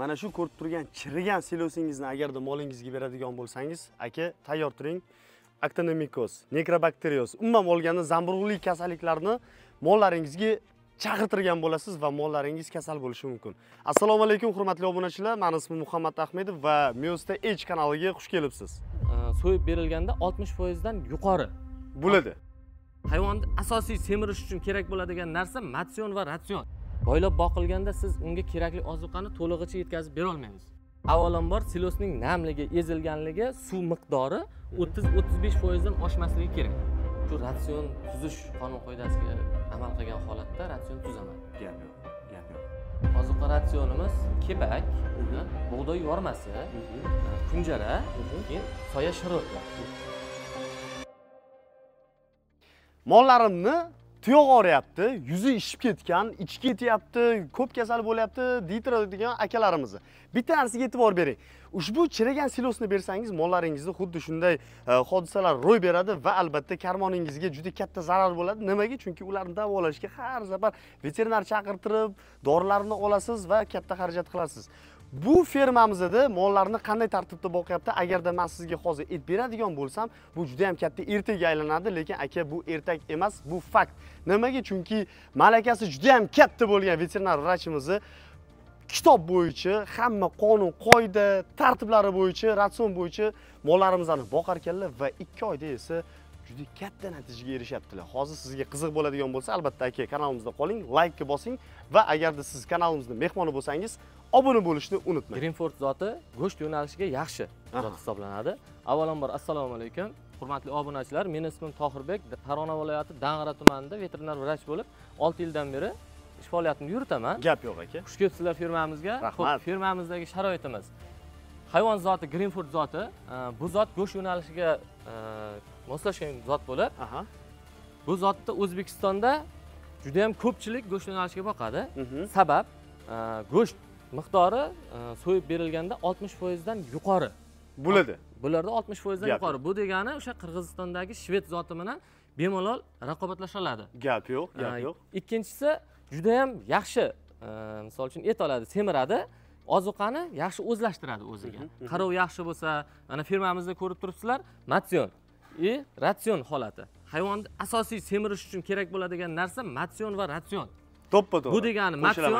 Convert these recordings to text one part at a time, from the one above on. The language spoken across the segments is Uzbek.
Mana shu ko'rib turgan chirigan silosingizni agarda molingizga beradigan bo'lsangiz, aka, tayyor turing. Actinomycose, Necrobacteriose, umuman olganda zamburug'li kasalliklarni mollaringizga chaqirtirgan bo'lasiz va mollaringiz kasal bo'lishi mumkin. Assalomu alaykum hurmatli obunachilar. Meni ismim Muhammad Ahmedov va Miosta H kanaliga xush kelibsiz. So'yib berilganda 60% dan yuqori bo'ladi. Hayvonni asosiy semirish uchun kerak bo'ladigan narsa matsion va ratsion. Boylab boqilganda siz unga kerakli ozuqani to'lig'icha yetkazib bera olmaysiz. Avvalambor silosning namligi, ezilganligi, suv miqdori 30-35% dan oshmasligi kerak. Shu ratsion tuzish qonun qoidasiga amal qilgan holatda ratsion tuzaman. Gap yo'q. Ozuqa ratsionimiz kepak, bug'doy yormasi, kunjara, keyin soya shiroti. Mollarimni tuyoq og'riyapti, yuzi ishib ketgan, ichi ketyapti, ko'p kasal bo'lyapti deytiradigan akalarimizni. Bitta narsaga e'tibor bering. Ushbu chirigan silosni bersangiz, mollaringizda xuddi shunday hodisalar ro'y beradi va albatta karmoningizga juda katta zarar bo'ladi. Nimaga? Chunki ularni davolashga har safar veterinar chaqirtirib, dorilarni olasiz va katta xarajat qilasiz. Bu fermamizda mollarni qanday tartibda boqyapti? Agarda men sizga hozir aytib beradigan bo'lsam, bu juda ham katta ertak aylanadi, lekin aka bu ertak emas, bu fakt. Nimaga? Chunki malakasi juda ham katta bo'lgan veterinar vrachimizni kitob bo'yicha, hamma qonun, qoida, tartiblari bo'yicha, ratsion bo'yicha mollarimizni boqar ekanlar va 2 oyda esa juda katta natijaga erishyaptilar. Hozir sizga qiziq bo'ladigan bo'lsa, albatta aka kanalimizda qoling, like bosing va agarda siz kanalimizning mehmoni bo'lsangiz, obuna bo'lishni unutmang. Greenford zoti go'sht yo'nalishiga yaxshi zot hisoblanadi. Avvalambor assalomu alaykum. Hurmatli obunachilar, mening ismim Tohirbek, Farg'ona viloyati Dang'ara tumanida veterinar vrach bo'lib 6 yildan beri ish faoliyatimni yuritaman. Gap yo'q aka. Xush kelibsizlar firmamizga. Rahmat. Firmamizdagi sharoitimiz. Hayvon zoti Greenford zoti, bu zot go'sht yo'nalishiga moslashgan zot bo'lib, bu zotni O'zbekistonda juda ham ko'pchilik go'sht yo'nalishiga boqadi. Sabab go'sht miqdori so'yib berilganda 60% dan yuqori bo'ladi. Bularda 60% dan yuqori. Bu degani o'sha Qirg'izistondagi shved zoti bilan bemalol raqobatlasha oladi. Gap yo'q, gap yo'q. Ikkinchisi juda ham yaxshi, misol uchun et oladi, semiradi, ozuqani yaxshi o'zlashtiradi o'ziga. Qarov yaxshi bo'lsa, mana firmamizda ko'rib turibsizlar, matsion ratsion holati. Hayvonni asosiy semirish uchun kerak bo'ladigan narsa matsion va ratsion. To'ppa-to'g'ri. Bu degani matsion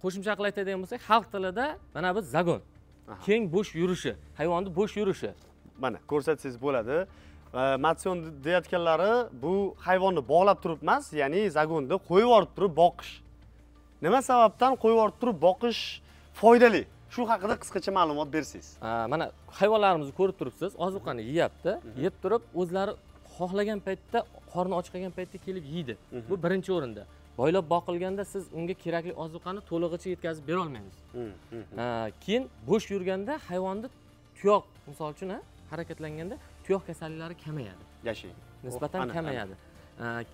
qo'shimcha qilib aytadigan bo'lsak, xalq tilida mana bu zagon. Keng bo'sh yurishi, hayvonni bo'sh yurishi. Mana ko'rsatsangiz bo'ladi. Matsion deyotganlari bu hayvonni bog'lab turib emas, ya'ni zagonda qo'yib yorib turib boqish. Nima sababdan qo'yib yorib turib boqish foydali? Shu haqida qisqacha ma'lumot bersangiz. Mana hayvonlarimizni ko'rib turibsiz, ozuqani yeyapti. Yeb turib, o'zlari xohlagan paytda, qorni och qolgan paytda kelib yeydi. Bu birinchi o'rinda. Boylab boqilganda siz unga kerakli ozuqani to'lig'icha yetkazib bera olmaysiz. Keyin bo'sh yurganda hayvonni tuyoq, misol uchun, harakatlanganda tuyoq kasalliklari kamayadi. Yashaydi. Nisbatan kamayadi.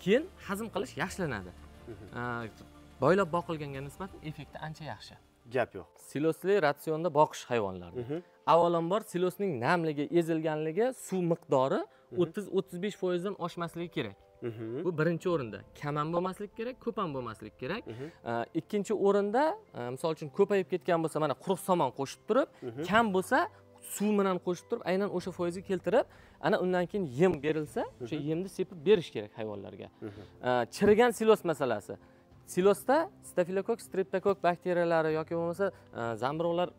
Keyin hazm qilish yaxshilanadi. Boylab boqilganga nisbatan effekti ancha yaxshi. Gap yo'q. Silosli ratsionda boqish hayvonlarni. Avvalambor silosning namligi, ezilganligi, suv miqdori 30-35% dan oshmasligi kerak. Bu birinchi o'rinda. Kam ham bo'lmasligi kerak, ko'p ham bo'lmasligi kerak. Ikkinchi o'rinda, misol uchun ko'payib ketgan bo'lsa, mana quruq somon qo'shib turib, kam bo'lsa, suv bilan qo'shib turib, aynan o'sha foizga keltirib, ana undan keyin yem berilsa, o'sha yemni sepib berish kerak hayvonlarga. Chirigan silos masalasi. Silosda Staphylococcus, Streptococcus bakteriyalari yoki bo'lmasa zamburug'lar,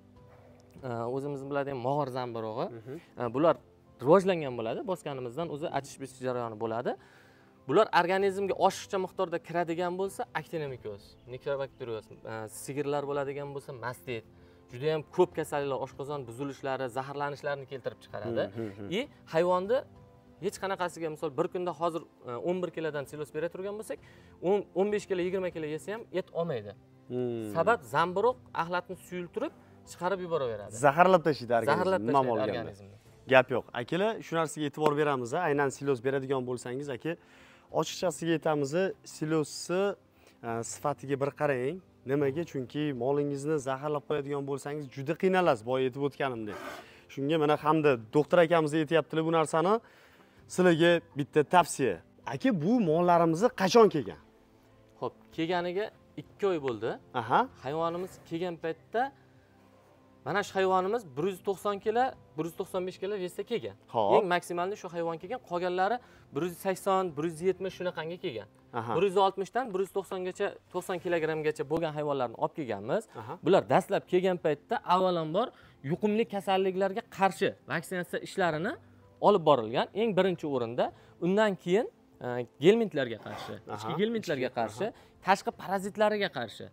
o'zimiz biladigan mog'or zamburug'i, bular rivojlangan bo'ladi. Bosganimizdan o'zi achish-bitish jarayoni bo'ladi. Bular organizmga oshiqcha miqdorda kiradigan bo'lsa, Actinomycose, Necrobacteriose, sigirlar bo'ladigan bo'lsa, mastit, juda ham ko'p kasalliklar, oshqozon buzilishlari, zaharlanishlarni keltirib chiqaradi. Hayvonni hech qanaqasiga, misol bir kunda hozir 11 kilodan silos bera turgan bo'lsak, 15 kilo, 20 kilo yesa ham et olmaydi. Sabab zamburug' axlatni suyultirib chiqarib yuboraveradi. Zaharlab tashlaydi organizmni. Nima bo'lganda? Gap yo'q. Akalar, shu narsaga e'tibor beramiz. Aynan silos beradigan bo'lsangiz, aka, ochiqchasiga aytamiz, silosni sifatiga bir qarang. Nimaga? Chunki molingizni zaharlab qo'yadigan bo'lsangiz juda qiynalasiz, boya aytib o'tganimdek. Shunga mana hamda doktor akamiz aytayaptilar bu narsani. Sizlarga bitta tavsiya. Aka, bu mollarimiz qachon kelgan? Xo'p, kelganiga 2 oy bo'ldi. Aha. Hayvonimiz kelgan paytda mana shu hayvonimiz 190 kilo, 195 kilo vesda kelgan. Xo'p. Eng maksimalni shu hayvon kelgan, qolganlari 180, 170 shunaqangi kelgan. Aha. 160 dan 190 gacha, 90 kilogramgacha bo'lgan hayvonlarni olib kelganmiz. Aha. Bular dastlab kelgan paytda avvalambor yuqumli kasalliklarga qarshi vaksinatsiya ishlarini olib borilgan. Eng birinchi o'rinda, undan keyin gelmintlarga qarshi, ichki gelmintlarga qarshi, tashqi parazitlariga qarshi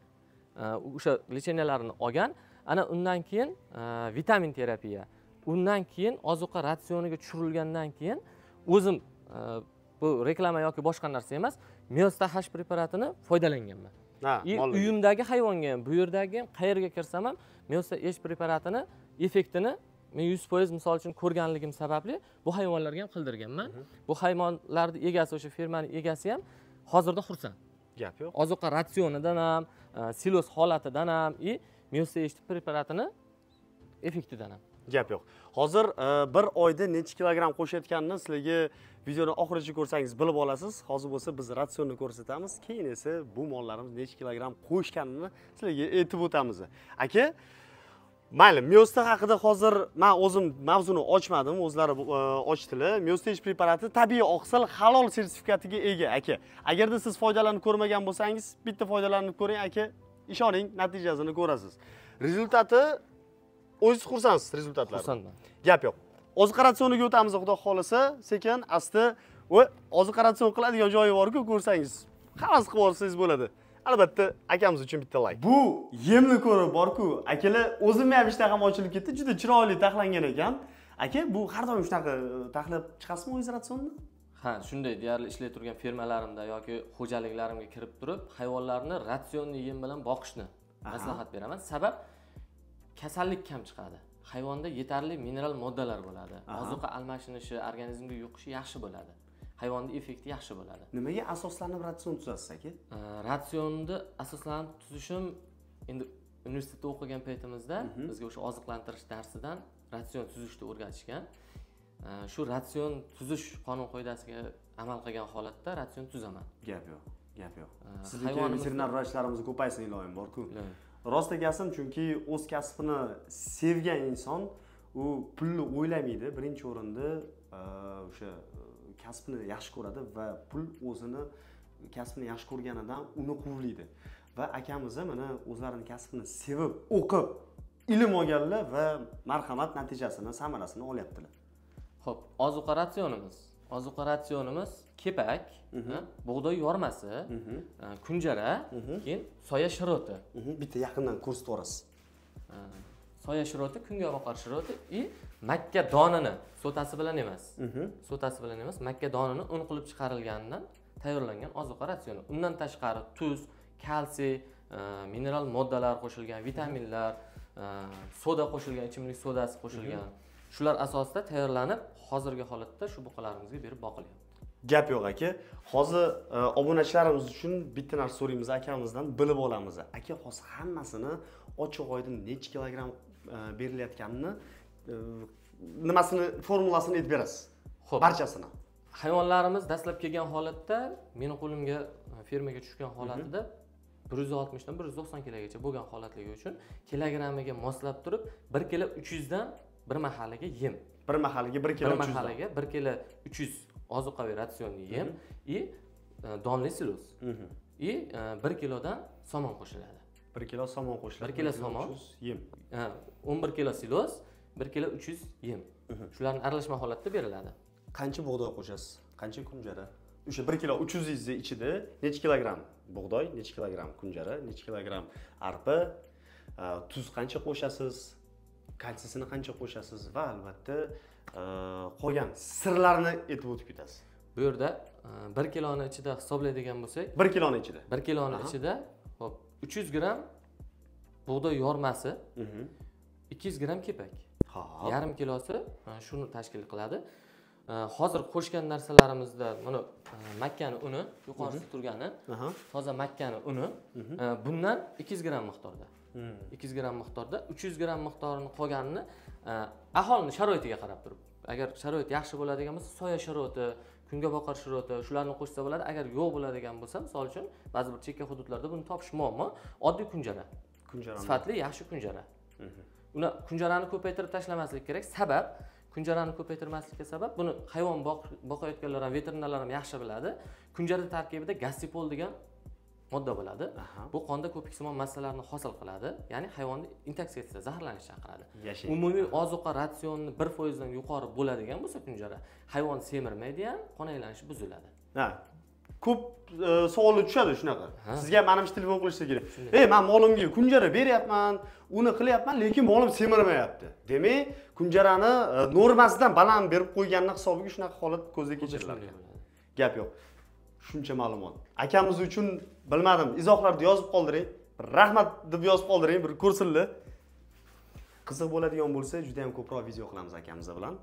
o'sha lecheniyalarni olgan. Ana undan keyin vitamin terapiya, undan keyin ozuqa ratsioniga tushirilgandan keyin o'zim bu reklama yoki boshqa narsa emas, Meosta H preparatini foydalanganman. Uyimdagi hayvonga ham, bu yerdagi ham, qayerga kirsam ham Meosta H preparatini effektini men 100% misol uchun ko'rganligim sababli bu hayvonlarga ham qildirganman. Bu hayvonlarning egasi, o'sha firmaning egasi ham hozirda xursand. Gap yo'q. Ozuqa ratsionidan ham, silos holatidan ham, Meosta H preparatini effektidan ham. Gap yo'q. Hozir bir oyda necha kilogramm qo'shayotganini sizlarga videoni oxirigacha ko'rsangiz bilib olasiz. Hozir bo'lsa biz ratsionni ko'rsatamiz, keyin esa bu mollarimiz necha kilogramm qo'shganini sizlarga aytib o'tamiz. Aka, mayli, Meosta haqida hozir men o'zim mavzuni ochmadim, o'zlari ochdilar. Meosta H preparati tabiiy oqsil halol sertifikatiga ega, aka. Agarda siz foydalanib ko'rmagan bo'lsangiz, bitta foydalanib ko'ring, aka. Ishoning, natijasini ko'rasiz. Rezultati o'zingiz xursandsiz rezultatlari. Xursandman. Gap yo'q. Ozuqa ratsioniga o'tamiz, xudo xolasa, sekin asta va ozuqa ratsion qiladigan joyi bor-ku, ko'rsangiz, havas qilib olsangiz bo'ladi. Albatta, akamiz uchun bitta like. Bu yemni ko'rib bor-ku, akalar, o'zim ham ishtaham ochilib ketdi, juda chiroyli taxlangan ekan. Aka, bu har doim shunaqa taxlab chiqasizmi o'zingiz ratsionni? Ha, shunday deyarli ishlayib turgan firmalarimda yoki xo'jaliklarimga kirib turib, hayvonlarni ratsionni yem bilan boqishni maslahat beraman. Sabab kasallik kam chiqadi. Hayvonda yetarli mineral moddalar bo'ladi. Ozuqa almashinishi, organizmga yuqishi yaxshi bo'ladi. Hayvonning effekti yaxshi bo'ladi. Nimaga asoslanib ratsion tuzasiz aka? Ratsionni asoslanib tuzishim endi universitetda o'qigan paytimizda bizga o'sha oziqlantirish darsidan ratsion tuzishni o'rgatishgan. Shu ratsion tuzish qonun qoidasiga amal qilgan holatda ratsion tuzaman. Gap yo'q, gap yo'q. Sizning veterinar vrachlarimiz ko'paysin iloyim bor-ku. Rost egasim, chunki o'z kasbini sevgan inson u pulni o'ylamaydi. Birinchi o'rinda o'sha kasbini yaxshi ko'radi va pul o'zini kasbini yaxshi ko'rganidan uni quvlaydi. Va akamiz mana o'zlarining kasbini sevib, o'qib, ilm olganlar va marhamat natijasini, samarasini olyaptilar. Xo'p, ozuqa ratsionimiz. Ozuqa ratsionimiz kepak, bug'doy yormasi, kunjara, keyin soya shiroti. Bitta yaqindan ko'rsatib o'rasiz. Soya shiroti, kungaboqar shiroti makka donini sotasi bilan emas. Sotasi bilan emas, makka donini un qilib chiqarilganidan tayyorlangan ozuqa ratsioni. Undan tashqari tuz, kalsiy, mineral moddalar qo'shilgan, vitaminlar, soda qo'shilgan, ichimlik sodasi qo'shilgan. Shular asosida tayyorlanib, hozirgi holatda shu buqalarimizga berib boqilyapti. Gap yo'q aka. Hozir obunachilarimiz uchun bitta narsa so'raymiz akamizdan, bilib olamiz. Aka, hozir hammasini ochiq oydin necha kilogramm berilayotganini nimasini formulasini aytib berasiz. Xo'p, barchasini. Hayvonlarimiz dastlab kelgan holatda, meni qo'limga fermaga tushgan holatida 160 dan 190 kilogacha bo'lgan holatligi uchun kilogrammiga moslab turib 1 kilo 300 dan bir mahaliga yem. Bir mahaliga 1 kilo 300. Bir mahaliga 1 kilo 300 ozuqaviy ratsionli yem donli silos. 1 kilodan somon qo'shiladi. 1 kilo somon qo'shiladi. 1 kilo somon, yem. 11 kilo silos, 1 kilo 300 yem. Shularni aralashma holatda beriladi. Qancha bug'doy qo'shasiz? Qancha kunjara? O'sha 1 kilo 300 ni ichida necha kilogramm bug'doy, necha kilogramm kunjara, necha kilogramm arpa, tuz qancha qo'shasiz? Kalsiyni qancha qo'shasiz va albatta qolgan sirlarni aytib o'tib ketasiz. Bu yerda 1 kiloni ichida hisoblaydigan bo'lsak, 1 kiloni ichida. 1 kiloni ichida, hop, 300 gram bug'doy yormasi, 200 gram kepak. Yarim kilosi shuni tashkil qiladi. Hozir qo'shgan narsalarimizda mana makkani uni, yuqorisida turgani, toza makkani uni, bundan 200 gram miqdorda. 200 gram miqdorda, 300 gram miqdorini qolganini aholining sharoitiga qarab turib, agar sharoit yaxshi bo'ladigan bo'lsa, soya shiroti, kunga boqar shiroti shularni qo'shsa bo'ladi. Agar yo'q bo'ladigan bo'lsa, misol uchun ba'zi bir chekka hududlarda buni topish muammo. Oddiy kunjara. Sifatli, yaxshi kunjara. Uni kunjarani ko'paytirib tashlamaslik kerak. Sabab kunjarani ko'paytirmaslikka sabab buni hayvon boqayotganlar ham, veterinarlar ham yaxshi biladi. Kunjara tarkibida gastipol degan modda bo'ladi. Bu qonda ko'piksimon massalarni hosil qiladi, ya'ni hayvonni intoksikatsiya, zaharlanishga chaqiradi. Umumiy ozuqa ratsionni 1% dan yuqori bo'ladigan bo'lsa kunjara, hayvon semirmaydi ham, qon aylanishi buziladi. Ha. Ko'p savollar tushadi shunaqa. Sizga menimcha telefon qilishsa kerak. Ey, men molimga kunjara beryapman, uni qilyapman, lekin molim semirmayapti. Demak, kunjarani normasidan baland berib qo'yganning hisobiga shunaqa holat ko'zda kechiriladi. Gap yo'q. Shuncha ma'lumot. Akamiz uchun bilmadim, izohlarda yozib qoldiring. Rahmat deb yozib qoldiring, bir ko'rsinlar. Qiziq bo'ladigan bo'lsa, juda ham ko'proq video qilamiz akamiz bilan.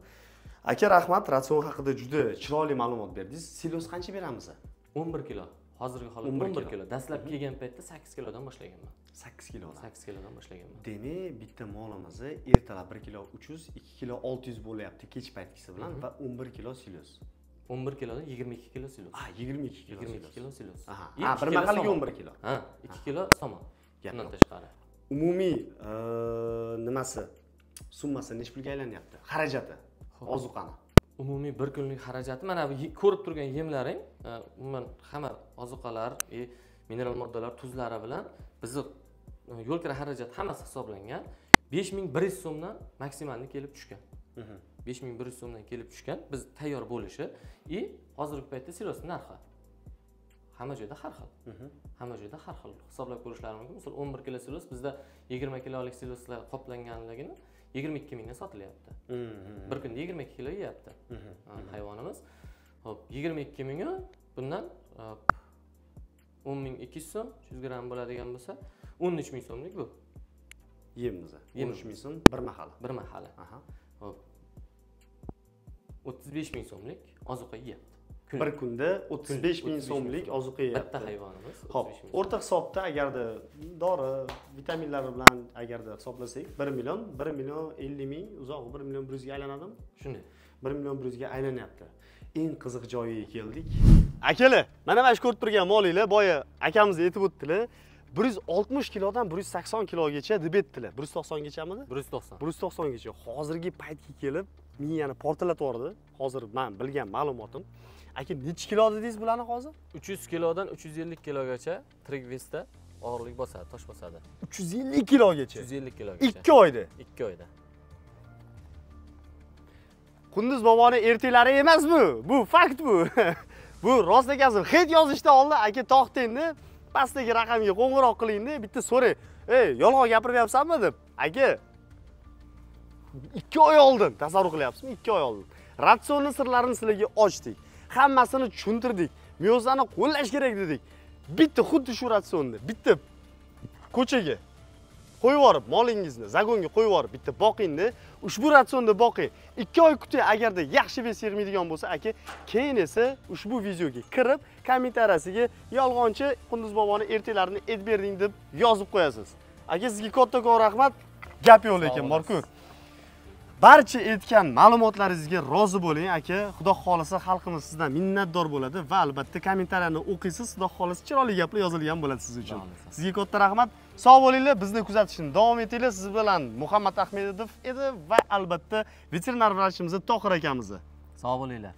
Aka, rahmat, ratsion haqida juda chiroyli ma'lumot berdingiz. Silos qancha beramiz? 11 kilo. Hozirgi holat 11 kilo. Dastlab kelgan paytda 8 kilodan boshlaganman. 8 kilodan. 8 kilodan boshlaganman. Demak, bitta molimizni ertalab 1 kilo 300, 2 kilo 600 bo'lyapti kech paytgisi bilan va 11 kilo silos. 11 kilodan 22 kilo silos. 22 kilo. 22 kilo silos. Bir mahaliga 11 kilo. 2 kilo somon. Bundan tashqari. Umumiy nimasi? Summasi necha pulga aylanyapti? Xarajati, ozuqani. Umumiy bir kunlik xarajati mana bu ko'rib turgan yemlaring, umuman hamma ozuqalar, mineral moddalar, tuzlari bilan bizni yo'l kira xarajat hammasi hisoblangan. 5100 so'mdan maksimalni kelib tushgan. 5100 so'mdan kelib tushgan. Biz tayyor bo'lishi hozirgi paytda silosning narxi hamma joyda har xil. Hamma joyda har xil hisoblab ko'rishlari mumkin. Misol 11 kilo silos bizda 20 kilolik siloslar qoplanganligini 22 mingga sotilyapti. Bir kunda 22 kilo yeyapti hayvonimiz. Xo'p, 22 mingi bundan 10200 so'm 100 gram bo'ladigan bo'lsa, 13 ming so'mlik bu. Yemimiz. 13 ming so'm bir mahali. Bir mahali. Xo'p. 35 ming so'mlik ozuqa yeyapti. Bir kunda 35 ming so'mlik ozuqa yeyapti. Bitta hayvonimiz. Xo'p, o'rta hisobda agarda dori, vitaminlar bilan agarda hisoblasak 1 million 50 ming, uzog'i 1 million 100 ga aylanadimi? Shunday. 1 million 100 ga aylanyapti. Eng qiziq joyiga keldik. Akalar, mana shu ko'rib turgan molinglar boya akamiz aytib o'tdilar. 160 kilodan 180 kilogacha deb aytdilar. 190 gachamidi? 190. 190 gacha. Hozirgi paytga kelib, miyani portlatib yordi. Hozir men bilgan ma'lumotim. Aka, necha kilo dedingiz bularni hozir? 300 kilodan 350 kilogacha tirik vesda og'irlik bosadi, tosh bosadi. 350 kilogacha. 350 kilogacha. 2 oyda. 2 oyda. Qunduz boboning ertaklari emas bu. Bu fakt bu. Bu rost ekansiz. Xet yozishdan oldin aka to'xtangni, pastdagi raqamga qo'ng'iroq qilingni, bitta so'rang. Ey, yolg'on gapiryapsanmi deb. Aka 2 oy oldin tasavvur qilyapsizmi? 2 oy oldin. Ratsionning sirlarini sizlarga ochdik. Hammasini tushuntirdik. Miyozani qo'llash kerak dedik. Bitta xuddi shu ratsionni, bitta ko'chaga qo'yib yorib, molingizni zagonga qo'yib yorib, bitta boqingni, ushbu ratsionda boqing. 2 oy kuting, agarda yaxshi bes bermaydigan bo'lsa, aka, keyin esa ushbu videoga kirib, kommentariyasiga yolg'onchi Qunduz boboni ertaklarini et berding deb yozib qo'yasiz. Aka, sizga katta-katta rahmat. Gap yo'q lekin, Marko. Barcha aytgan ma'lumotlaringizga rozi bo'ling, aka. Xudo xolisa xalqimiz sizdan minnatdor bo'ladi va albatta kommentariyani o'qiysiz, xudo xolisa chiroyli gaplar yozilgan bo'ladi siz uchun. Sizga katta rahmat. Sog' bo'linglar, bizni kuzatishni davom etinglar. Siz bilan Muhammad Ahmedov edi va albatta veterinar vrachimiz Tohir akamiz. Sog' bo'linglar.